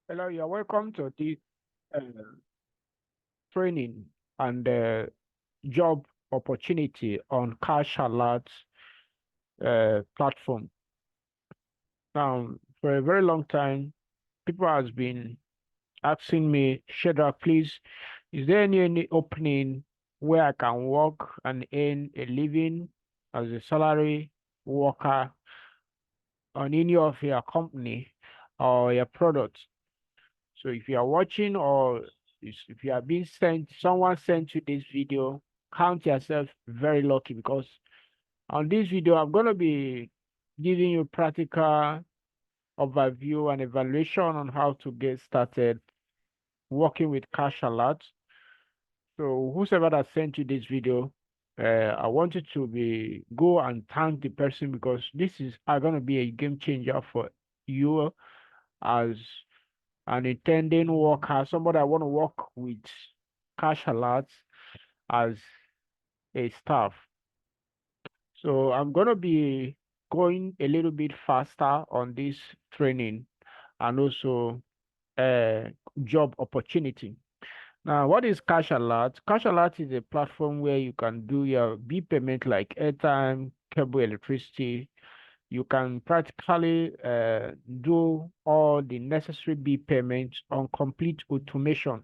Hello, you're welcome to the uh, training and job opportunity on CashAlert platform. Now, for a very long time, people has been asking me, Shadrach, please, is there any opening where I can work and earn a living as a salary worker on any of your company or your products? So if you are watching or if you are being sent, someone sent you this video, count yourself very lucky because on this video, I'm going to be giving you practical overview and evaluation on how to get started working with CashAlert. So whoever that sent you this video, I want you to be go and thank the person because this is going to be a game changer for you as an intending worker, somebody I want to work with CashAlert as a staff. So I'm going to be going a little bit faster on this training and also uh, job opportunity. Now, what is CashAlert? CashAlert is a platform where you can do your bill payment like airtime, cable, electricity. You can practically do all the necessary bill payments on complete automation.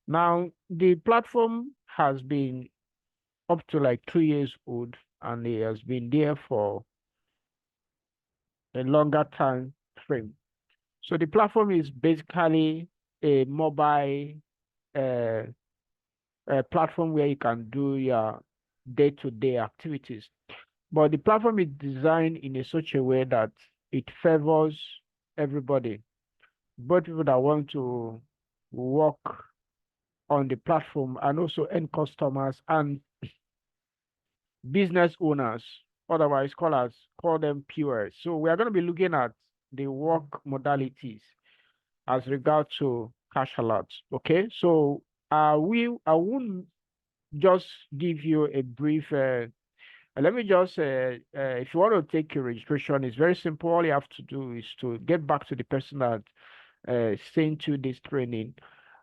Now, the platform has been up to like 3 years old and it has been there for a longer time frame. So the platform is basically a mobile uh, platform where you can do your day-to-day activities. But the platform is designed in a such a way that it favors everybody, both people that want to work on the platform and also end customers and business owners, otherwise call them POS. So we are going to be looking at the work modalities as regard to CashAlert. Okay, so I won't just give you a brief. Let me just, if you want to take your registration, it's very simple. All you have to do is to get back to the person that sent you this training,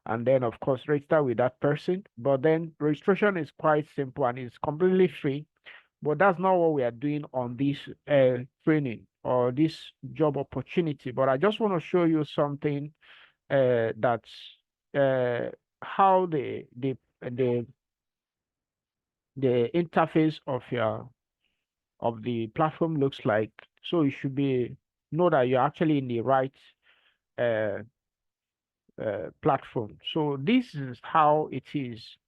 and then of course register with that person. But then registration is quite simple and it's completely free. But that's not what we are doing on this training or this job opportunity. But I just want to show you something that's uh, how the interface of the platform looks like. So you should be know that you're actually in the right uh, platform. So this is how it is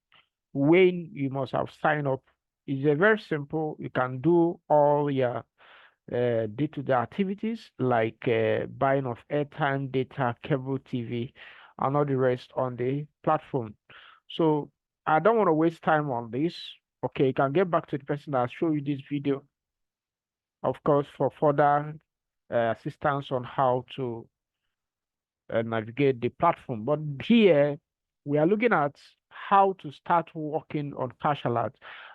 when you must have signed up. It's a very simple. You can do all your day-to-day activities like buying of airtime, data, cable TV, and all the rest on the platform. So I don't want to waste time on this. Okay, you can get back to the person that show you this video, of course, for further assistance on how to navigate the platform. But here we are looking at how to start working on CashAlert.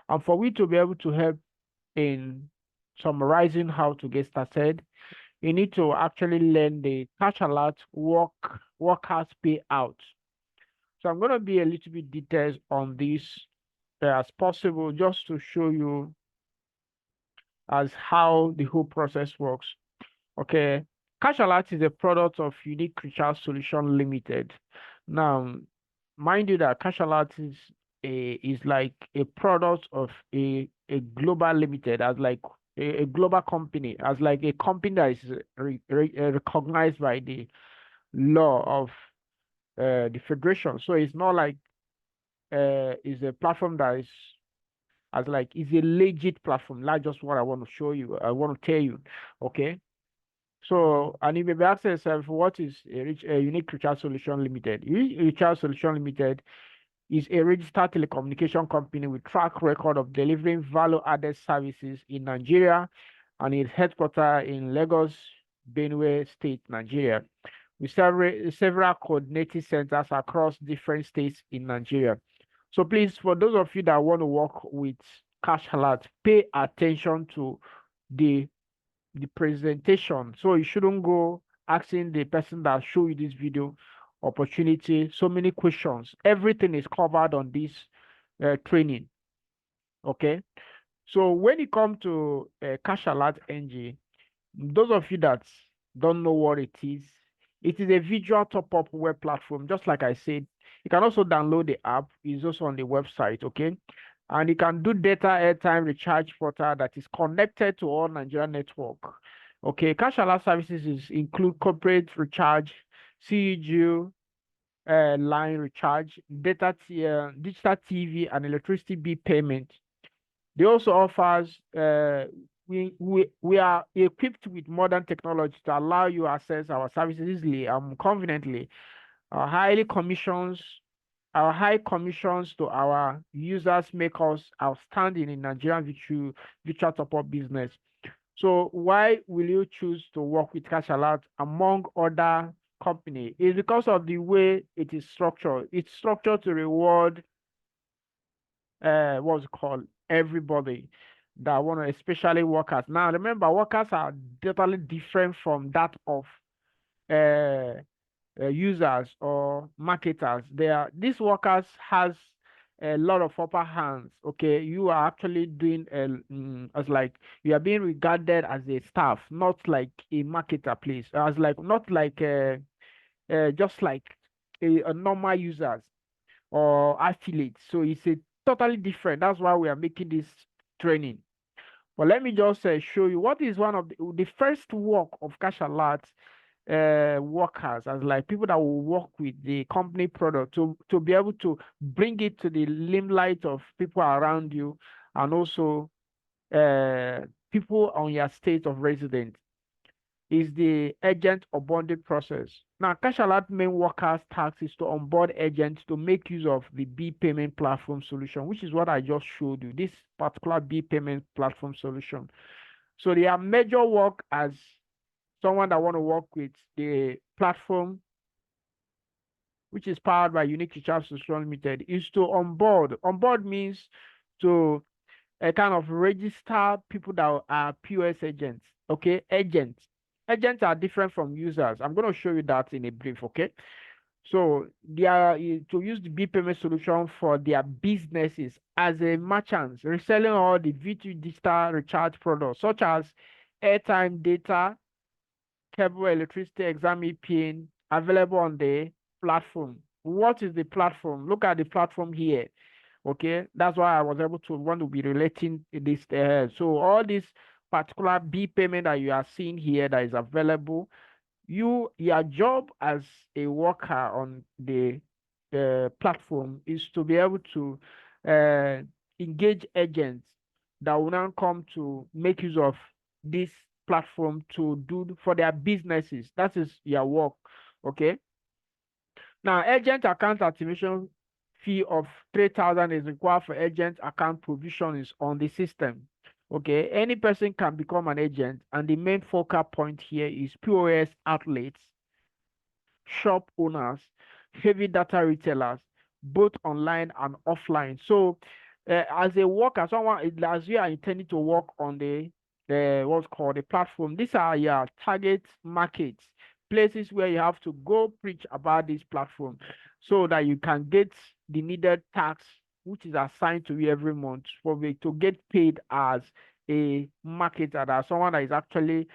And for we to be able to help in summarizing how to get started, you need to actually learn the CashAlert workers payout. So I'm going to be a little bit details on this as possible, just to show you as how the whole process works. Okay, CashAlert is a product of Unique Recharge Solution Limited. Now, mind you that CashAlert is like a product of a global limited, as like a global company, as like a company that is recognized by the law of the federation. So it's not like it's a platform that is as like is a legit platform. That's just what I want to show you. I want to tell you. Okay. So, and you may be asking yourself, what is a Unique Recharge Solution Limited? Unique Recharge Solution Limited is a registered telecommunication company with track record of delivering value-added services in Nigeria and its headquarters in Lagos, Benue State, Nigeria, with several coordinating centers across different states in Nigeria. So please, for those of you that want to work with CashAlert, pay attention to the the presentation. So you shouldn't go asking the person that show you this video opportunity, so many questions. Everything is covered on this training. Okay. So when it comes to CashAlert NG, those of you that don't know what it is a visual top-up web platform. Just like I said, you can also download the app. It's also on the website, okay? And you can do data airtime recharge portal that is connected to all Nigerian network. Okay, CashAlert services include corporate recharge, CEG, line recharge, digital TV, and electricity bill payment. They also offers we are equipped with modern technology to allow you access our services easily and conveniently. Our high commissions to our users make us outstanding in Nigerian virtual top-up business. So why will you choose to work with CashAlert among other companies? It's because of the way it is structured. It's structured to reward what's it called, everybody that want to, especially workers. Now remember, workers are totally different from that of users or marketers. These workers has a lot of upper hands. Okay, you are actually doing as like you are being regarded as a staff, not like a marketer, please. As like not like just like a normal users or affiliates. So it's a totally different. That's why we are making this training. But let me just show you what is one of the first work of CashAlert workers, as like people that will work with the company product to be able to bring it to the limelight of people around you, and also people on your state of residence, is the agent onboarding process. Now, CashAlert main workers task is to onboard agents to make use of the B payment platform solution, which is what I just showed you, this particular B payment platform solution. So their major work as someone that want to work with the platform, which is powered by Unique Recharge Solution Limited, is to onboard. Onboard means to kind of register people that are POS agents. Okay, agents. Agents are different from users. I'm going to show you that in a brief. Okay, so they are to use the B payment solution for their businesses as a merchant, reselling all the VTU digital recharge products such as airtime, data, cable, electricity, exam pin available on the platform. What is the platform? Look at the platform here. Okay, that's why I was able to want to be relating this. So all this particular B payment that you are seeing here that is available, your job as a worker on the platform is to be able to uh, engage agents that will now come to make use of this platform to do for their businesses. That is your work. Okay. Now, agent account activation fee of 3,000 is required for agent account provisions on the system. Okay, any person can become an agent, and the main focal point here is POS outlets, shop owners, heavy data retailers, both online and offline. So, as a worker, as you are intending to work on the what's called the platform, these are your target markets, places where you have to go preach about this platform, so that you can get the needed tax which is assigned to you every month to get paid as a marketer, as someone that is actually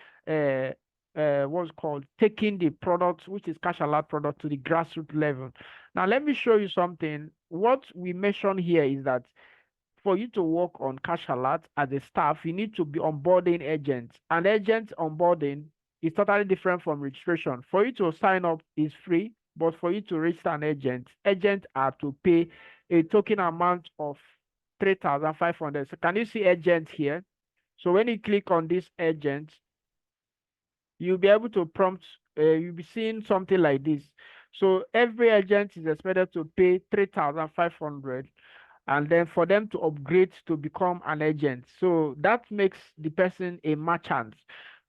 what's called taking the product, which is CashAlert product, to the grassroots level. Now, let me show you something. What we mentioned here is that for you to work on CashAlert as a staff, you need to be onboarding agents. And agent onboarding is totally different from registration. For you to sign up is free, but for you to register an agents are to pay a token amount of 3,500. So can you see agent here? So when you click on this agent, you'll be able to prompt, you'll be seeing something like this. So every agent is expected to pay 3,500, and then for them to upgrade to become an agent. So that makes the person a merchant.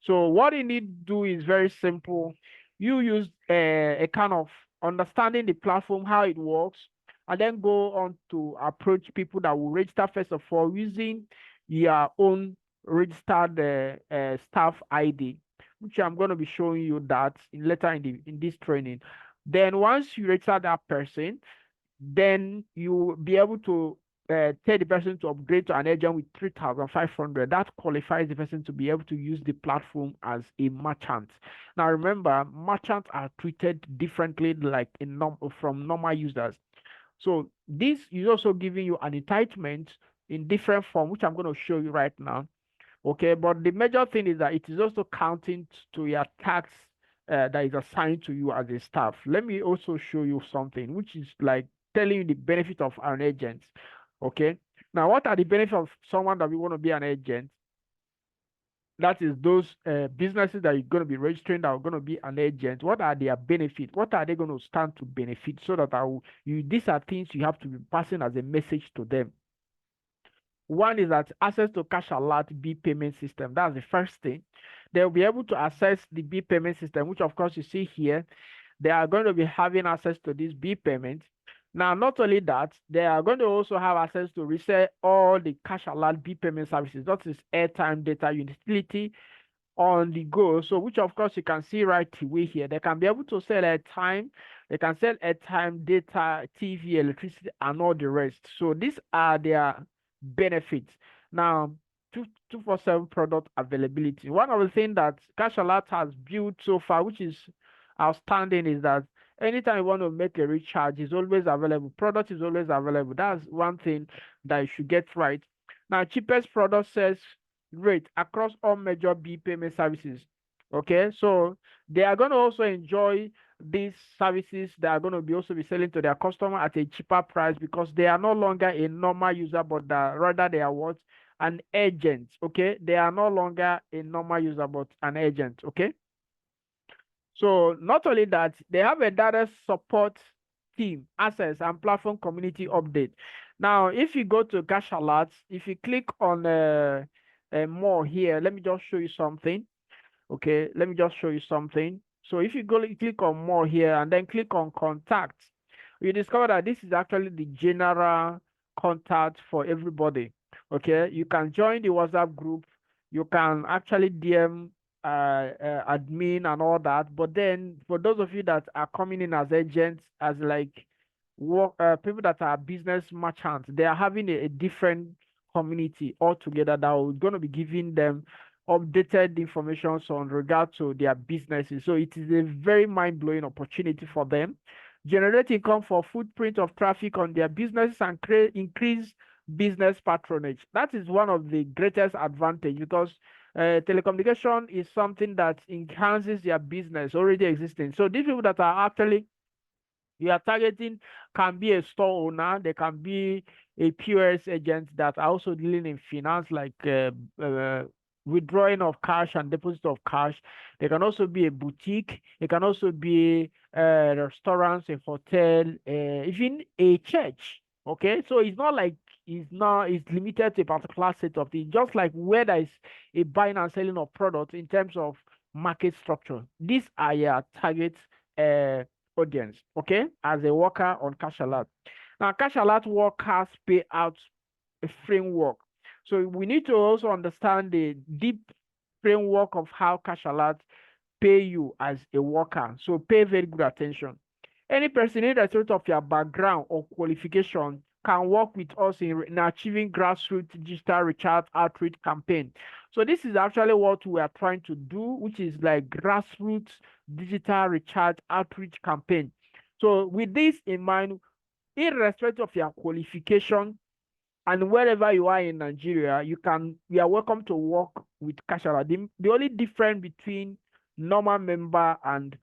So what you need to do is very simple. You use a kind of understanding the platform, how it works, and then go on to approach people that will register first of all using your own registered staff ID. which I'm going to be showing you that later in this training. Then once you register that person, then you will be able to tell the person to upgrade to an agent with 3,500. That qualifies the person to be able to use the platform as a merchant. Now remember, merchants are treated differently like from normal users. So this is also giving you an entitlement in different form, which I'm going to show you right now. Okay, but the major thing is that it is also counting to your tax that is assigned to you as a staff. Let me also show you something, which is like telling you the benefit of an agent. Okay, now what are the benefits of someone that we want to be an agent? That is those businesses that you're going to be registering that are going to be an agent. What are their benefits? What are they going to stand to benefit? So that these are things you have to be passing as a message to them. One is that access to CashAlert B payment system. That's the first thing. They'll be able to access the B payment system, which of course you see here. They are going to be having access to this B payment. Now, not only that, they are going to also have access to resell all the CashAlert B payment services. That is airtime, data, utility on the go. So, which of course you can see right away here. They can be able to sell airtime. They can sell airtime, data, TV, electricity, and all the rest. So these are their benefits. Now, 247 product availability. One of the things that CashAlert has built so far, which is outstanding, is that anytime you want to make a recharge, is always available. Product is always available. That's one thing that you should get right. Now, cheapest product sales rate across all major B payment services. Okay, so they are going to also enjoy these services that are going to be also be selling to their customer at a cheaper price, because they are no longer a normal user, but rather they are what? An agent. Okay, they are no longer a normal user, but an agent. Okay, so not only that, they have a data support team, access, and platform community update. Now, if you go to CashAlert, if you click on more here, let me just show you something. Okay, let me just show you something. So if you click on more here and then click on contact, you discover that this is actually the general contact for everybody. Okay, you can join the WhatsApp group. You can actually DM admin and all that. But then for those of you that are coming in as agents, as like work people that are business merchants, they are having a different community altogether that are going to be giving them updated information on regard to their businesses. So it is a very mind-blowing opportunity for them. Generate income for footprint of traffic on their businesses and increase business patronage. That is one of the greatest advantage, because telecommunication is something that enhances their business already existing. So these people that are actually you are targeting can be a store owner, they can be a POS agent that are also dealing in finance, like withdrawing of cash and deposit of cash. They can also be a boutique. It can also be restaurants, a hotel, even a church. Okay, so it's not like it's limited to a particular set of things. Just like where there is a buying and selling of products in terms of market structure, these are your target audience. Okay, as a worker on CashAlert. Now, CashAlert workers pay out a framework. So we need to also understand the deep framework of how CashAlert pay you as a worker. So pay very good attention. Any person irrespective of your background or qualification can work with us in achieving grassroots digital recharge outreach campaign. So this is actually what we are trying to do, which is like grassroots digital recharge outreach campaign. So with this in mind, irrespective of your qualification and wherever you are in Nigeria, you are welcome to work with CashAlert. The only difference between normal member and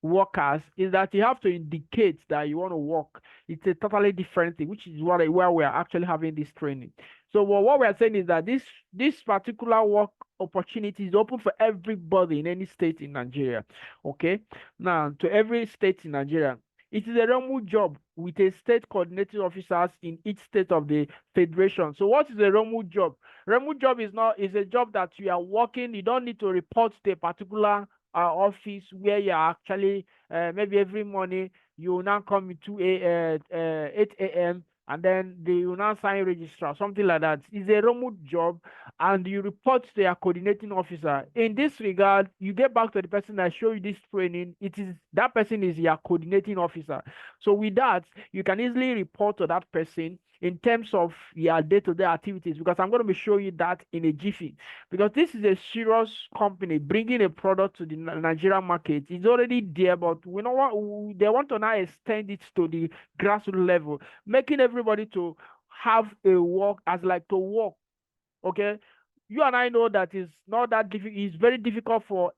workers is that you have to indicate that you want to work. It's a totally different thing, which is where we are actually having this training. So what we are saying is that this particular work opportunity is open for everybody in any state in Nigeria. Okay, now to every state in Nigeria. It is a remote job with a state coordinating officers in each state of the federation. So what is a remote job? Remote job is a job that you are working. You don't need to report to a particular office where you are actually maybe every morning you will now come into 8 a.m. and then they will now sign registrar, something like that. It's a remote job, and you report to your coordinating officer. In this regard, you get back to the person that showed you this training. It is that person is your coordinating officer. So with that, you can easily report to that person in terms of your day-to-day activities, because I'm going to be showing you that in a jiffy. Because this is a serious company bringing a product to the Nigerian market. It's already there, but we know what they want to now extend it to the grassroots level, making everybody to have a work as like to work. Okay, you and I know that it's not that difficult. It's very difficult for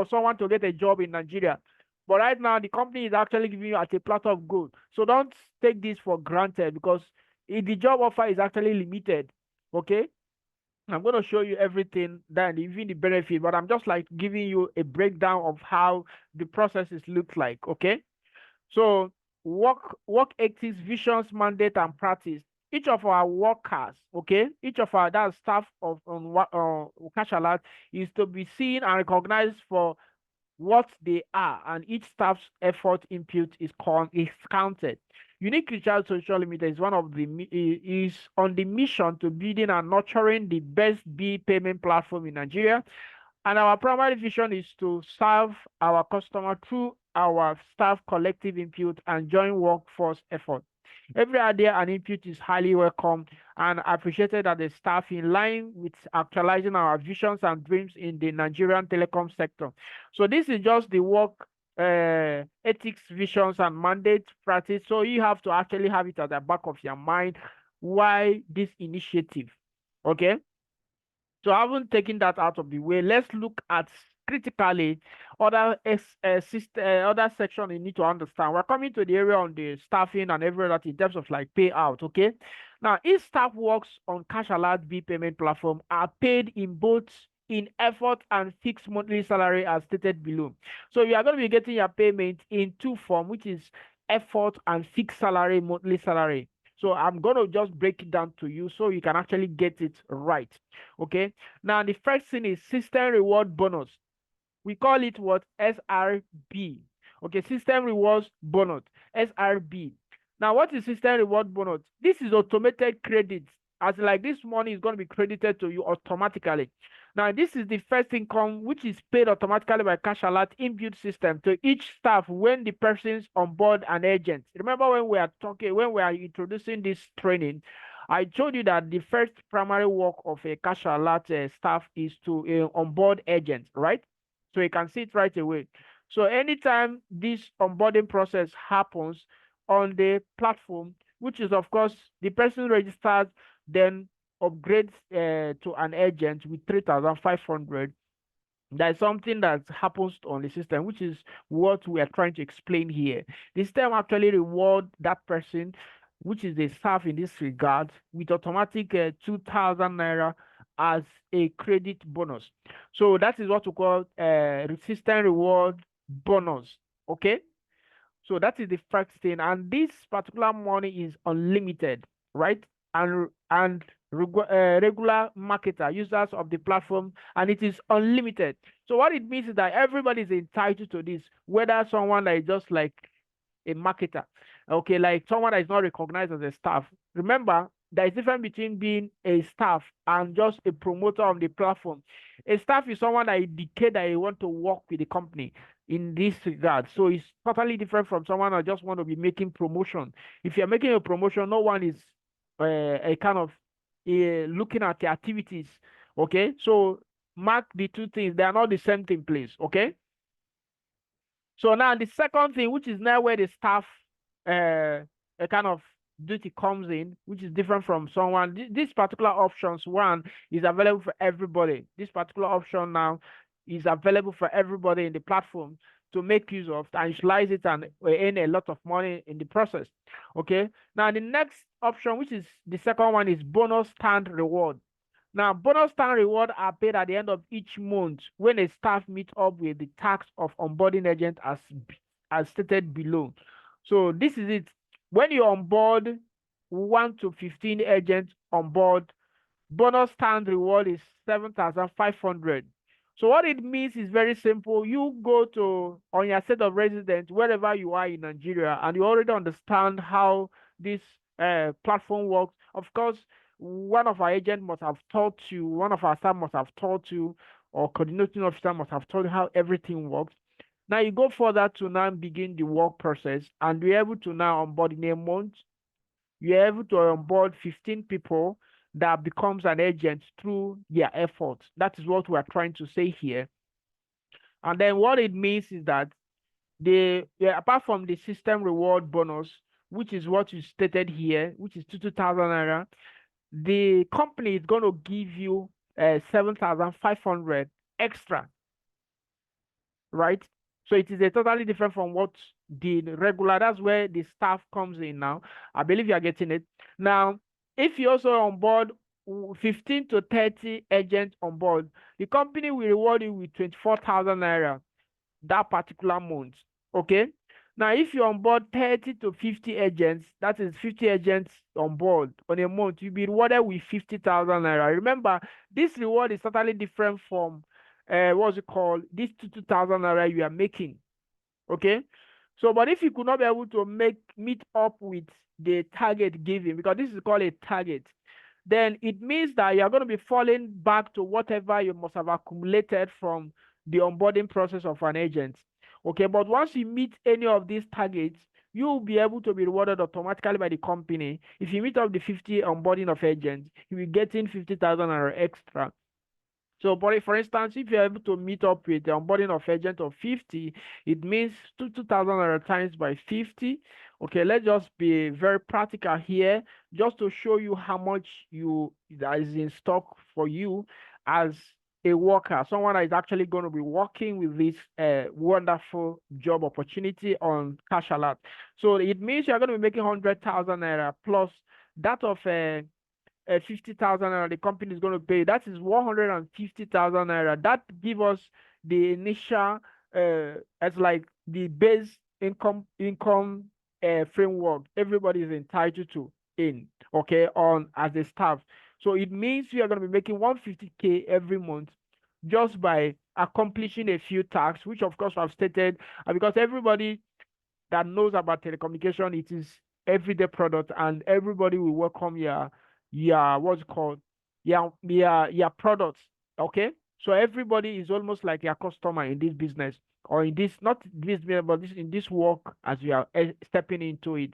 someone to get a job in Nigeria. But right now, the company is actually giving you at a platter of gold. So don't take this for granted, because the job offer is actually limited. Okay, I'm going to show you everything, then even the benefit, but I'm just like giving you a breakdown of how the processes look like. Okay, so work ethics, visions, mandate, and practice. Each of our workers, okay, each of our that staff of on what CashAlert is to be seen and recognized for what they are, and each staff's effort input is counted. Unique Recharge Social Limited is one of the is on the mission to building and nurturing the best bill payment platform in Nigeria, and our primary vision is to serve our customer through our staff collective input and joint workforce effort. Every idea and input is highly welcome and appreciated at the staff, in line with actualizing our visions and dreams in the Nigerian telecom sector. So this is just the work ethics, visions, and mandate practice. So you have to actually have it at the back of your mind. Why this initiative? Okay. So having taken that out of the way, let's look at critically other section you need to understand. We're coming to the area on the staffing and every other in terms of like payout. Okay. Now, if staff works on CashAlert bill payment platform are paid in both in effort and fixed monthly salary as stated below. So you are going to be getting your payment in two forms, which is effort and fixed salary, monthly salary. So I'm going to just break it down to you so you can actually get it right. Okay. Now, the first thing is system reward bonus. We call it what? SRB. Okay, system rewards bonus, SRB. Now, what is system reward bonus? This is automated credit, as like this money is going to be credited to you automatically. Now, this is the first income which is paid automatically by CashAlert inbuilt system to each staff when the person's on board an agent. Remember when we are introducing this training, I told you that the first primary work of a CashAlert staff is to onboard agents, right? So you can see it right away. So anytime this onboarding process happens on the platform, which is of course the person registers, then upgrades to an agent with 3,500. There's something that happens on the system, which is what we are trying to explain here. The system actually reward that person, which is the staff in this regard, with automatic 2,000 naira as a credit bonus. So that is what we call system reward bonus. Okay. So that is the first thing, and this particular money is unlimited, right? And regular marketer users of the platform, and it is unlimited. So what it means is that everybody is entitled to this, whether someone that is just like a marketer, okay, like someone that is not recognized as a staff. Remember, there is difference between being a staff and just a promoter of the platform. A staff is someone that indicate that you want to work with the company in this regard. So it's totally different from someone that just want to be making promotion. If you're making a promotion, no one is a kind of looking at the activities. Okay, so mark the two things. They are not the same thing, please. Okay. So now the second thing, which is now where the staff a kind of duty comes in, which is different from someone. This particular options one is available for everybody. This particular option now is available for everybody in the platform to make use of and utilize it and earn a lot of money in the process. Okay. Now the next option, which is the second one, is bonus stand reward. Now, bonus stand reward are paid at the end of each month when a staff meet up with the task of onboarding agent as stated below. So this is it. When you onboard 1 to 15 agents on board, bonus stand reward is 7,500. So what it means is very simple. You go to on your state of residence, wherever you are in Nigeria, and you already understand how this platform works. Of course, one of our agents must have taught you, one of our staff must have taught you, or coordinating officer must have taught you how everything works. Now you go further to now begin the work process, and you're able to now onboard in a month. You're able to onboard 15 people that becomes an agent through their efforts. That is what we are trying to say here. And then what it means is that apart from the system reward bonus, which is what you stated here, which is 2,000 naira, the company is going to give you 7,500 extra, right? So it is a totally different from what the regular, that's where the staff comes in now. I believe you are getting it. Now, if you also onboard 15 to 30 agents on board, the company will reward you with 24,000 naira that particular month. Okay. Now, if you onboard 30 to 50 agents, that is 50 agents on board on a month, you'll be rewarded with 50,000 naira. Remember, this reward is totally different from what's it called? This 2,000 naira you are making. Okay. So, but if you could not be able to meet up with the target given, because this is called a target, then it means that you are going to be falling back to whatever you must have accumulated from the onboarding process of an agent. Okay, but once you meet any of these targets, you will be able to be rewarded automatically by the company. If you meet up the 50 onboarding of agents, you will get in 50,000 or extra. So, for instance, if you're able to meet up with the onboarding of agent of 50, it means 2,000 times by 50. Okay, let's just be very practical here, just to show you how much that is in stock for you as a worker, someone that is actually going to be working with this wonderful job opportunity on CashAlert. So it means you're going to be making 100,000 naira plus that of 50,000 naira the company is going to pay. That is 150,000 naira. That give us the initial as like the base income framework everybody is entitled to in, okay, on as a staff. So it means we are going to be making 150K every month just by accomplishing a few tasks, which of course I've stated, because everybody that knows about telecommunication, it is everyday product, and everybody will welcome your what's it called, your products. Okay, so everybody is almost like your customer in this business, or in this, not this business, but this in this work as you are stepping into it.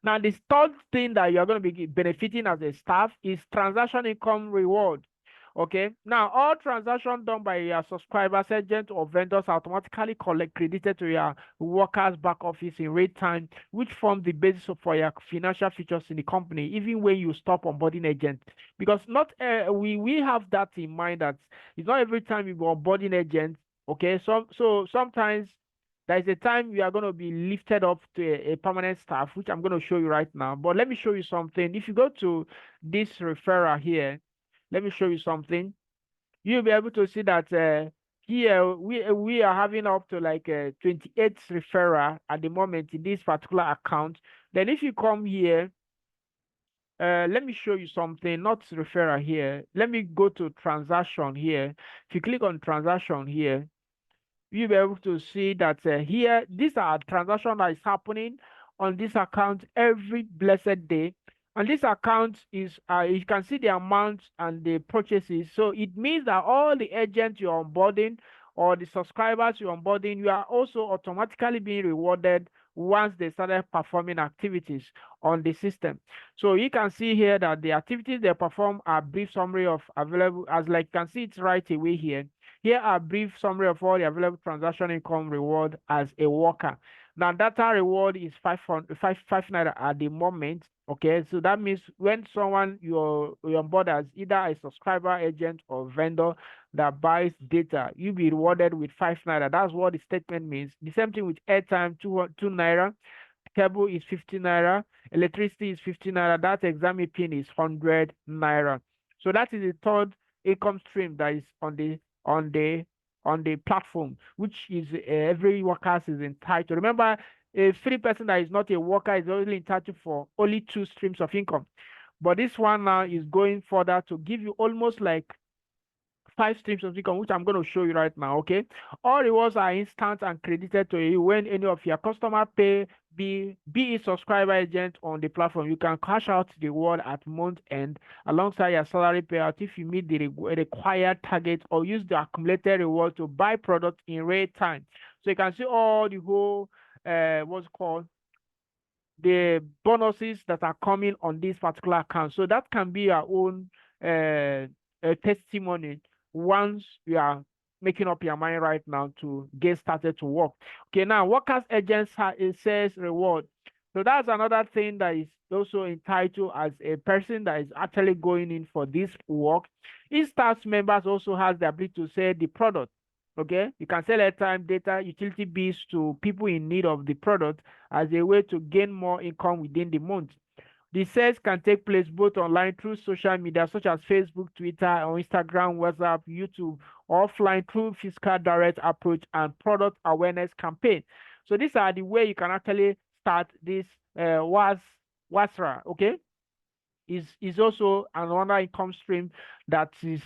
Now, the third thing that you're going to be benefiting as a staff is transaction income reward. Okay. Now, all transactions done by your subscribers, agent, or vendors automatically credited to your workers' back office in real time, which form the basis for your financial features in the company, even when you stop onboarding agent. Because not we have that in mind that it's not every time you go onboarding agent. Okay. So sometimes there is a time you are going to be lifted up to a permanent staff, which I'm going to show you right now. But let me show you something. If you go to this referral here, let me show you something. You'll be able to see that here we are having up to like 28 referral at the moment in this particular account. Then if you come here, let me show you something, not referral here. Let me go to transaction here. If you click on transaction here, you'll be able to see that here, these are transactions that is happening on this account every blessed day. And this account is, you can see the amount and the purchases. So it means that all the agents you're onboarding or the subscribers you're onboarding, you are also automatically being rewarded once they started performing activities on the system. So you can see here that the activities they perform are brief summary of available, as like you can see it's right away here. Here are brief summary of all the available transaction income reward as a worker. Now, data reward is 5 naira at the moment. Okay, so that means when someone you're on board as either a subscriber, agent, or vendor that buys data, you'll be rewarded with 5 naira. That's what the statement means. The same thing with airtime, 2 naira. Cable is 50 naira. Electricity is 50 naira. That exam pin is 100 naira. So that is the third income stream that is on the platform, which is every worker is entitled. Remember, a free person that is not a worker is only entitled for only 2 streams of income. But this one now is going further to give you almost like 5 streams of income, which I'm going to show you right now. Okay, all rewards are instant and credited to you when any of your customer pay, be it subscriber agent on the platform. You can cash out the reward at month end alongside your salary payout if you meet the required target, or use the accumulated reward to buy product in real time. So you can see all the whole what's called the bonuses that are coming on this particular account. So that can be your own testimony once you are making up your mind right now to get started to work. Okay, now workers agents it says reward. So that's another thing that is also entitled as a person that is actually going in for this work. Each staff members also has the ability to sell the product. Okay, you can sell airtime, data, utility bills to people in need of the product as a way to gain more income within the month. The sales can take place both online through social media such as Facebook, Twitter, or Instagram, WhatsApp, YouTube, or offline through physical direct approach and product awareness campaign. So these are the way you can actually start this Whatsa. Okay, is also another income stream that is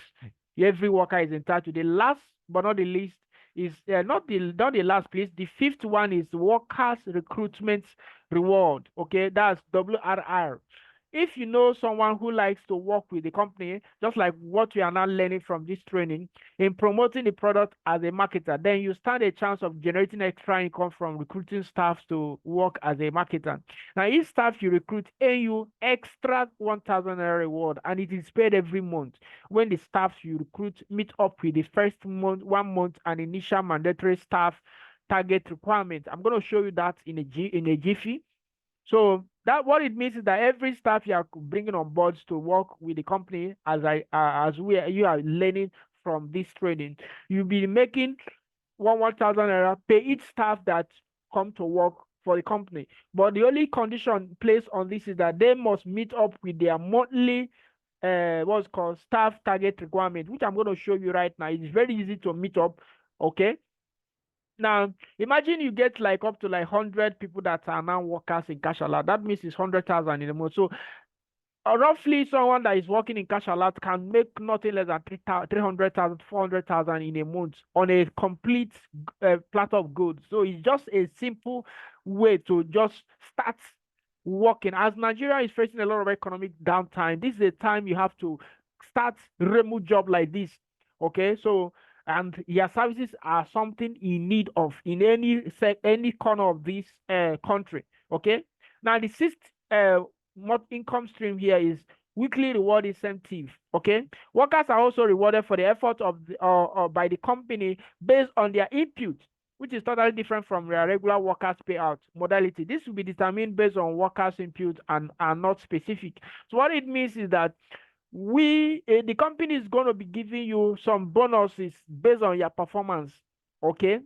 every worker is entitled to. The last but not the least is not the last, please. The fifth one is workers recruitment reward. Okay, that's WRR. If you know someone who likes to work with the company, just like what we are now learning from this training, in promoting the product as a marketer, then you stand a chance of generating extra income from recruiting staff to work as a marketer. Now, each staff you recruit earn you extra 1,000 naira reward, and it is paid every month when the staff you recruit meet up with the first month, 1 month, and initial mandatory staff target requirements. I'm going to show you that in a jiffy. So that what it means is that every staff you are bringing on board to work with the company, you are learning from this training, you'll be making 1,000 naira pay each staff that come to work for the company. But the only condition placed on this is that they must meet up with their monthly what's called staff target requirement, which I'm going to show you right now. It's very easy to meet up. Okay. Now, imagine you get like up to like 100 people that are now workers in CashAlert. That means it's 100,000 in a month. So roughly someone that is working in CashAlert can make nothing less than 300,000, 400,000 in a month on a complete platter of goods. So it's just a simple way to just start working. As Nigeria is facing a lot of economic downtime, this is a time you have to start remote job like this. Okay, so and your services are something in need of in any corner of this country. Okay, now the sixth income stream here is weekly reward incentive. Okay, workers are also rewarded for the effort of by the company based on their input, which is totally different from their regular workers payout modality. This will be determined based on workers input and are not specific. So what it means is that the company is going to be giving you some bonuses based on your performance. Okay,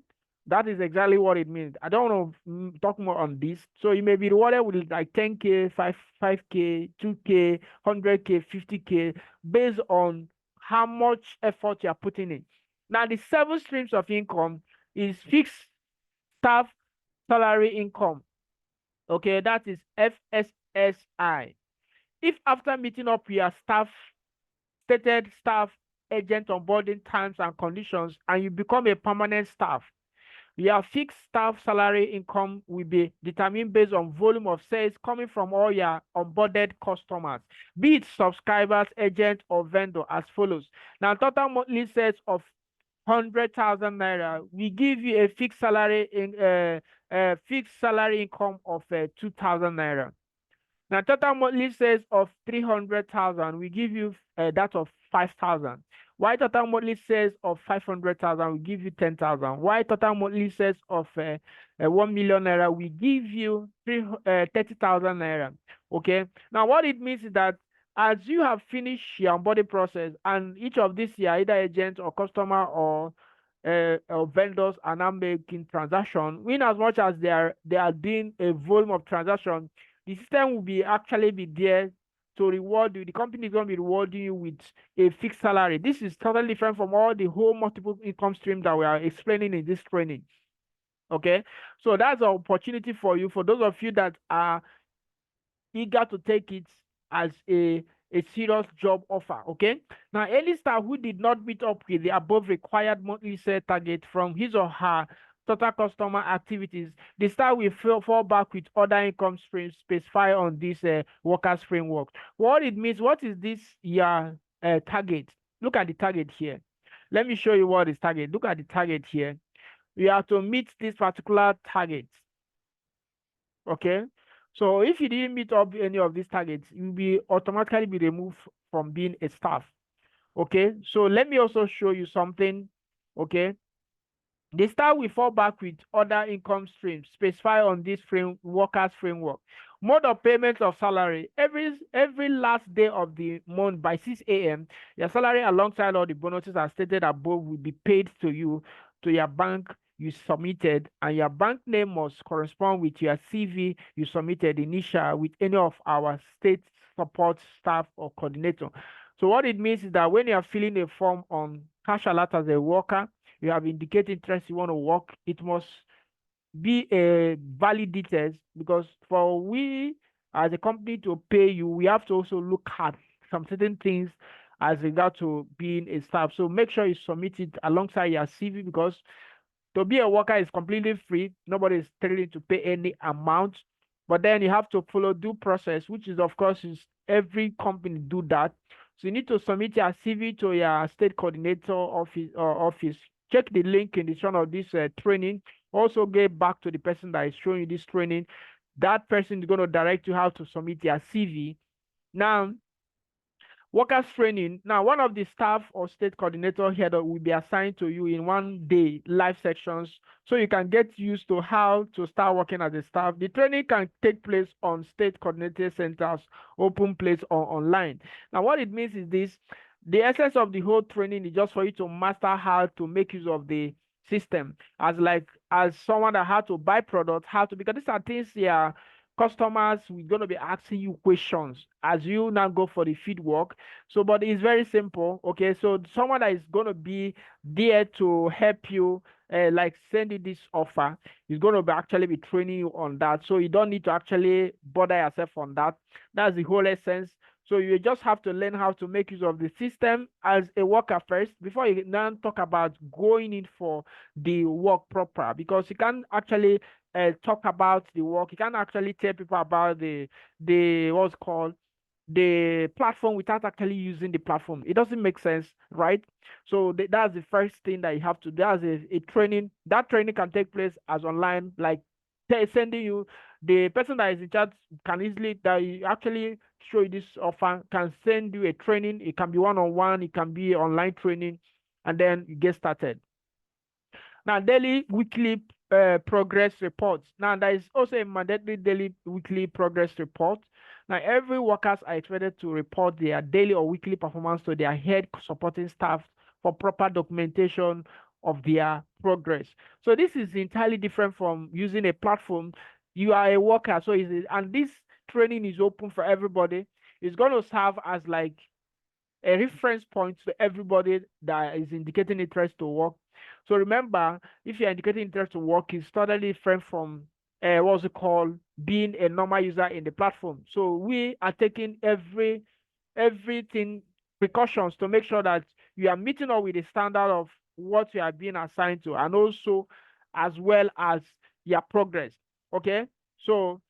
that is exactly what it means. I don't want to talk more on this. So you may be rewarded with like 10K, 5K, 2K, 100K, 50K, based on how much effort you are putting in. Now, the 7 streams of income is fixed staff salary income. Okay, that is FSSI. If after meeting up with your stated staff agent onboarding times and conditions, and you become a permanent staff, your fixed staff salary income will be determined based on volume of sales coming from all your onboarded customers, be it subscribers, agent, or vendor, as follows. Now, total monthly sales of 100,000 naira, we give you a fixed salary income of 2,000 naira. Now, total monthly sales of 300,000, we give you that of 5,000. Why total monthly sales of 500,000, we give you 10,000. Why total monthly sales of 1 million naira, we give you 30,000 naira. Okay. Now, what it means is that as you have finished your onboarding process, and each of these here, either agent or customer or vendors are now making transaction, in as much as they are doing a volume of transaction, the system will be there to reward you. The company is going to be rewarding you with a fixed salary. This is totally different from all the whole multiple income stream that we are explaining in this training. Okay, so that's an opportunity for you, for those of you that are eager to take it as a a serious job offer. Okay. Now, any staff who did not meet up with the above required monthly sales target from his or her total customer activities, the staff will fall back with other income streams specified on this workers framework. What it means, what is this your target? Look at the target here. Let me show you what is target. Look at the target here. You have to meet this particular target. Okay. So if you didn't meet up any of these targets, you'll be automatically be removed from being a staff. Okay. So let me also show you something. Okay. The staff will fall back with other income streams specified on this workers framework. Mode of payment of salary. Every last day of the month by 6 a.m., your salary alongside all the bonuses as stated above will be paid to you, to your bank you submitted, and your bank name must correspond with your CV you submitted initial with any of our state support staff or coordinator. So what it means is that when you are filling a form on CashAlert as a worker, you have indicated interest you want to work, it must be a valid details, because for we as a company to pay you, we have to also look at some certain things as regard to being a staff. So make sure you submit it alongside your CV, because to be a worker is completely free. Nobody is telling you to pay any amount, but then you have to follow due process, which is of course is every company do that. So you need to submit your CV to your state coordinator office. Check the link in the description of this training. Also get back to the person that is showing you this training. That person is going to direct you how to submit your CV. Now, workers training. Now, one of the staff or state coordinator here that will be assigned to you in 1 day live sections, so you can get used to how to start working as a staff. The training can take place on state coordinator centers, open place, or online. Now, what it means is this: the essence of the whole training is just for you to master how to make use of the system, as someone that had to buy products, how to, because these are things here. Customers, we're going to be asking you questions as you now go for the field work. So, but it's very simple. Okay. So someone that is going to be there to help you, like send you this offer, is going to be actually be training you on that. So you don't need to actually bother yourself on that. That's the whole essence. So you just have to learn how to make use of the system as a worker first before you now talk about going in for the work proper, because you can't actually talk about the work. You can't actually tell people about the what's called the platform without actually using the platform. It doesn't make sense, right? So that's the first thing that you have to do. That's a training. That training can take place as online, like sending you, the person that is in charge can easily, that you actually show you this offer, can send you a training. It can be one-on-one, it can be online training, and then you get started. Now, daily, weekly progress reports. Now, there is also a mandatory daily, weekly progress report. Now, every workers are expected to report their daily or weekly performance to their head supporting staff for proper documentation of their progress. So this is entirely different from using a platform. You are a worker, so and this training is open for everybody. It's going to serve as like a reference point to everybody that is indicating interest to work. So remember, if you're indicating interest to work, it's totally different from what's it called, being a normal user in the platform. So we are taking everything precautions to make sure that you are meeting up with the standard of what you are being assigned to, and also as well as your progress. Okay, so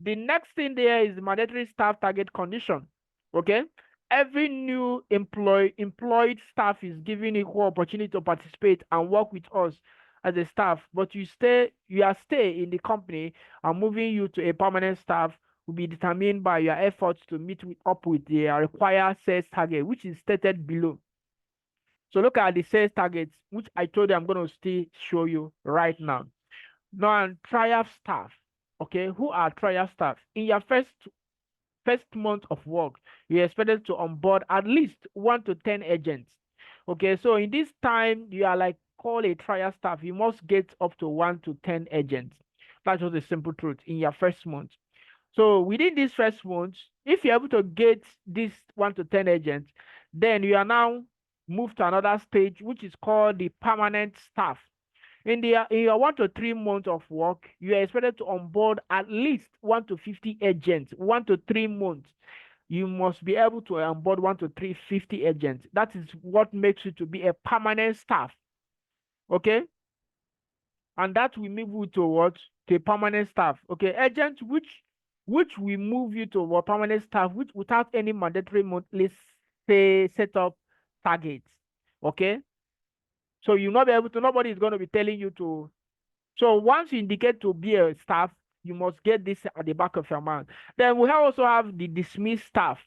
the next thing there is mandatory staff target condition. Okay, every new employed staff is given equal opportunity to participate and work with us as a staff, but you stay in the company, and moving you to a permanent staff will be determined by your efforts to meet up with the required sales target, which is stated below. So look at the sales targets, which I told you I'm going to still show you right now. Now, trial staff. Okay, who are trial staff? In your first month of work, you're expected to onboard at least 1 to 10 agents. Okay, so in this time, you are like call a trial staff, you must get up to 1 to 10 agents. That's just the simple truth in your first month. So within this first month, if you're able to get this 1 to 10 agents, then you are now moved to another stage, which is called the permanent staff. In your 1 to 3 months of work, you are expected to onboard at least 1 to 50 agents, 1 to 3 months. you must be able to onboard 1 to 350 agents. That is what makes you to be a permanent staff. Okay, and that will move you to what? To a permanent staff. Okay, agent which will move you to what? Permanent staff, which without any mandatory monthly say set up targets. Okay, so you'll not be able to. Nobody is going to be telling you to. So once you indicate to be a staff, you must get this at the back of your mind. Then we also have the dismissed staff.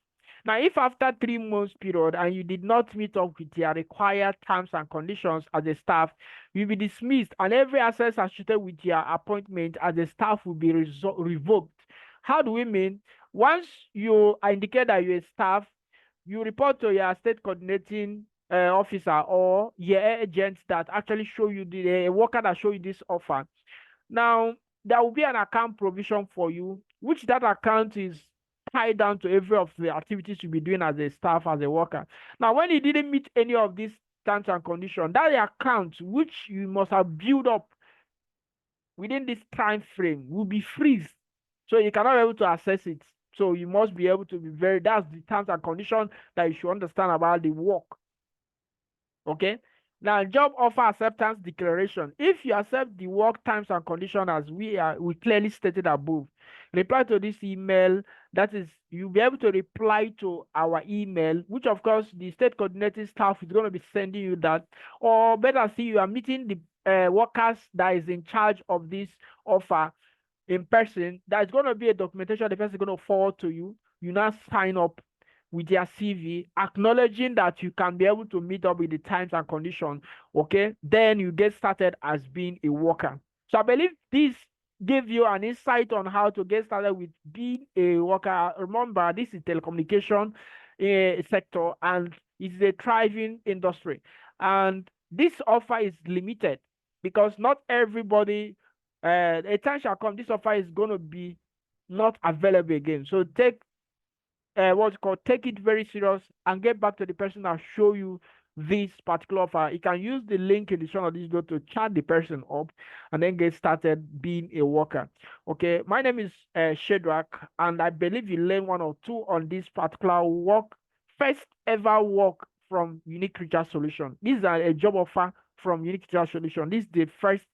Now, if after 3 months period and you did not meet up with your required terms and conditions as a staff, you'll be dismissed, and every access associated with your appointment as a staff will be revoked. How do we mean? Once you indicate that you're a staff, you report to your state coordinating officer or your agent that actually show you the worker that show you this offer. Now, there will be an account provision for you, which that account is tied down to every of the activities you'll be doing as a staff, as a worker. Now, when you didn't meet any of these terms and conditions, that account which you must have built up within this time frame will be freeze. So you cannot be able to access it. So you must be able to be that's the terms and conditions that you should understand about the work. Okay. Now, job offer acceptance declaration. If you accept the work terms and conditions as we clearly stated above, reply to this email. That is, you'll be able to reply to our email, which of course the state coordinating staff is going to be sending you that. Or better still, you are meeting the workers that is in charge of this offer in person. There's going to be a documentation the person is going to forward to you. You now sign up with your CV, acknowledging that you can be able to meet up with the terms and conditions. Okay, then you get started as being a worker. So I believe this gave you an insight on how to get started with being a worker. Remember, this is telecommunication sector, and it's a thriving industry. And this offer is limited because not everybody. A time shall come, this offer is going to be not available again. So take take it very serious and get back to the person that show you this particular offer. You can use the link in the show of this video to chat the person up and then get started being a worker. Okay, my name is Shedrack, and I believe you learned 1 or 2 on this particular work, first ever work from Unique Recharge Solution. This is a job offer from Unique Recharge Solution. This is the first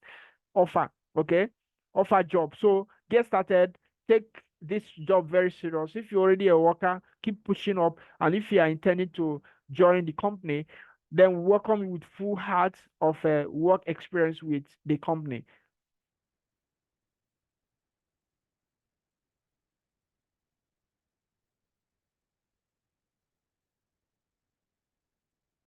offer. Okay, offer job. So get started, take this job very serious. If you're already a worker, keep pushing up, and if you are intending to join the company, then welcome you with full heart of work experience with the company.